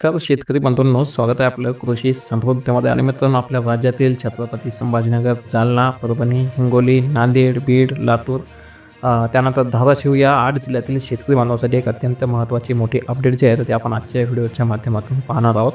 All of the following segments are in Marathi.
नमस्कार शेतकरी बंधूंनो, स्वागत आहे आपलं कृषी समृद्धीमध्ये. आणि मित्रांनो, आपल्या राज्यातील छत्रपती संभाजीनगर, जालना, परभणी, हिंगोली, नांदेड, बीड, लातूर त्यानंतर धाराशिव या 8 जिल्ह्यातील शेतकरी बांधवांसाठी एक अत्यंत महत्त्वाची मोठी अपडेट जी आहे तर ते आपण आजच्या व्हिडिओच्या माध्यमातून पाहणार आहोत.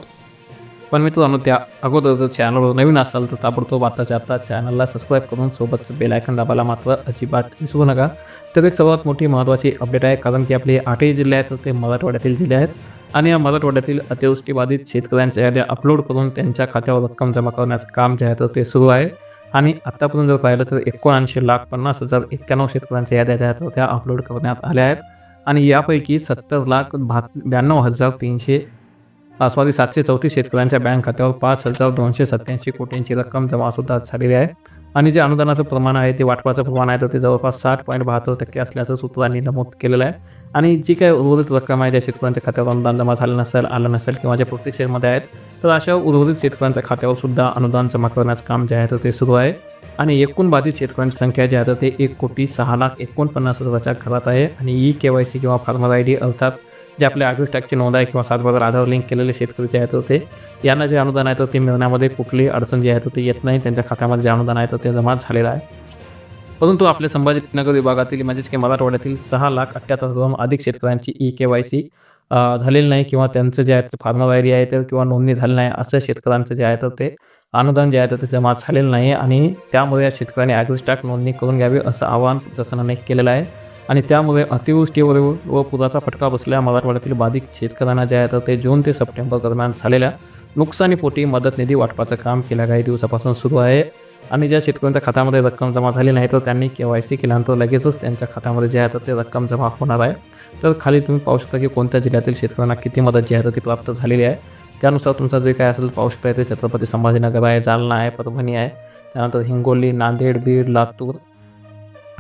पण मित्रांनो, त्या अगोदर जर चॅनलवर नवीन असाल तर ताबडतोब आताच्या आता चॅनलला सबस्क्राईब करून सोबतचं बेल आयकॉन दाबायला मात्र अजिबात विसरू नका. तर एक सर्वात मोठी महत्त्वाची अपडेट आहे, कारण की आपले 8ही जिल्हे आहेत तर ते मराठवाड्यातील जिल्हे आहेत. आणि या मराठवाड्यातील अतिवृष्टीबाधित शेतकऱ्यांच्या याद्या अपलोड करून त्यांच्या खात्यावर रक्कम जमा करण्याचं काम जे आहे तर ते सुरू आहे. आणि आत्तापर्यंत जर पाहिलं तर 79,50,091 शेतकऱ्यांच्या याद्या ज्या आहेत तर त्या अपलोड करण्यात आल्या आहेत. आणि यापैकी 734 शेतकऱ्यांच्या बँक खात्यावर 5,287 कोटींची रक्कम जमासुद्धा झालेली आहे. आणि जे अनुदानाचं प्रमाण आहे ते वाटपाचं प्रमाण आहे तर ते जवळपास 60.72% असल्याचं सूत्रांनी नमूद केलेलं आहे. आणि जी काही उर्वरित रक्कम आहे, ज्या शेतकऱ्यांच्या खात्यावर अनुदान जमा झालं नसेल, आलं नसेल किंवा जे प्रतीक्षेमध्ये आहेत तर अशा उर्वरित शेतकऱ्यांच्या खात्यावर सुद्धा अनुदान जमा करण्याचं काम जे आहे तर ते सुरू आहे. आणि एकूण बाधित शेतकऱ्यांची संख्या जी आहे तर ते 1,06,49,000च्या घरात आहे. आणि KYC किंवा फार्मर ID अर्थात जे आपल्या ॲग्री टॅक्सची नोंद आहे किंवा 7 पगार आधार लिंक केलेले शेतकरी जे आहेत तर ते यांना जे अनुदान आहे तर ते मिळण्यामध्ये कुठलीही अडचण जी आहे तर ते येत नाही. त्यांच्या खात्यामध्ये जे अनुदान आहे तर ते जमा झालेलं आहे. परंतु आपल्या संभाजीनगर विभागातील म्हणजेच की मराठवाड्यातील 6,78,000 अधिक शेतकऱ्यांची KYC झालेली नाही किंवा त्यांचं जे आहे ते फार्मर ID आहे तर किंवा नोंदणी झाली नाही, असं शेतकऱ्यांचं जे आहे तर ते अनुदान जे आहे तर ते जमा झालेलं नाही. आणि त्यामुळे या शेतकऱ्यांनी ॲग्री टॅक्स नोंदणी करून घ्यावी असं आवाहन प्रशासनाने केलेलं आहे. आणि त्यामुळे अतिवृष्टीवर व पुराचा फटका बसलेल्या मराठवाड्यातील बाधित शेतकऱ्यांना जे आहे तर ते जून ते सप्टेंबर दरम्यान झालेल्या नुकसानीपोटी मदत निधी वाटपाचं काम गेल्या काही दिवसापासून सुरू आहे. आणि ज्या शेतकऱ्यांच्या खात्यामध्ये रक्कम जमा झाली नाही तर त्यांनी KYC केल्यानंतर लगेचच त्यांच्या खात्यामध्ये जे आहे तर ते रक्कम जमा होणार आहे. तर खाली तुम्ही पाहू शकता की कोणत्या जिल्ह्यातील शेतकऱ्यांना किती मदत जी आहे तर ती प्राप्त झालेली आहे. त्यानुसार तुमचं जे काय असेल पाहू शकता, ते छत्रपती संभाजीनगर आहे, जालना आहे, परभणी आहे, त्यानंतर हिंगोली, नांदेड, बीड, लातूर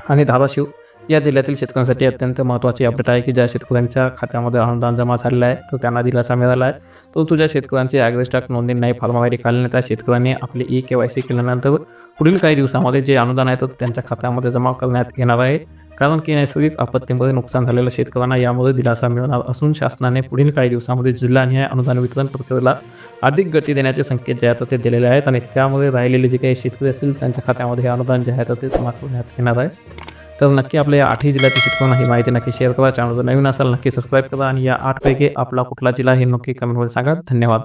आणि धाराशिव या जिल्ह्यातील शेतकऱ्यांसाठी अत्यंत महत्त्वाची अपडेट आहे की ज्या शेतकऱ्यांच्या खात्यामध्ये अनुदान जमा झालेलं आहे तर त्यांना दिलासा मिळाला आहे. परंतु ज्या शेतकऱ्यांची ॲग्री टॅक्स नोंदणी नाही, फार्मर ID काढली नाही, त्या शेतकऱ्यांनी आपली KYC केल्यानंतर पुढील काही दिवसामध्ये जे अनुदान आहे तर त्यांच्या खात्यामध्ये जमा करण्यात येणार आहे. कारण की नैसर्गिक आपत्तीमध्ये नुकसान झालेल्या शेतकऱ्यांना यामुळे दिलासा मिळणार असून शासनाने पुढील काही दिवसामध्ये जिल्हानिहाय अनुदान वितरण प्रक्रियेला अधिक गती देण्याचे संकेत जे आहेत ते दिलेले आहेत. आणि त्यामुळे राहिलेले जे काही शेतकरी असतील त्यांच्या खात्यामध्ये हे अनुदान जे आहे तर ते जमा करण्यात येणार आहे. तर नक्की आपल्या या 8ही जिल्ह्यातील शेतकऱ्यांना ही माहिती नक्की शेअर करा. चॅनलवर नवीन असाल नक्की सबस्क्राईब करा. आणि या 8 पैकी आपला कुठला जिल्हा हे नक्की कमेंटमध्ये सांगा. धन्यवाद.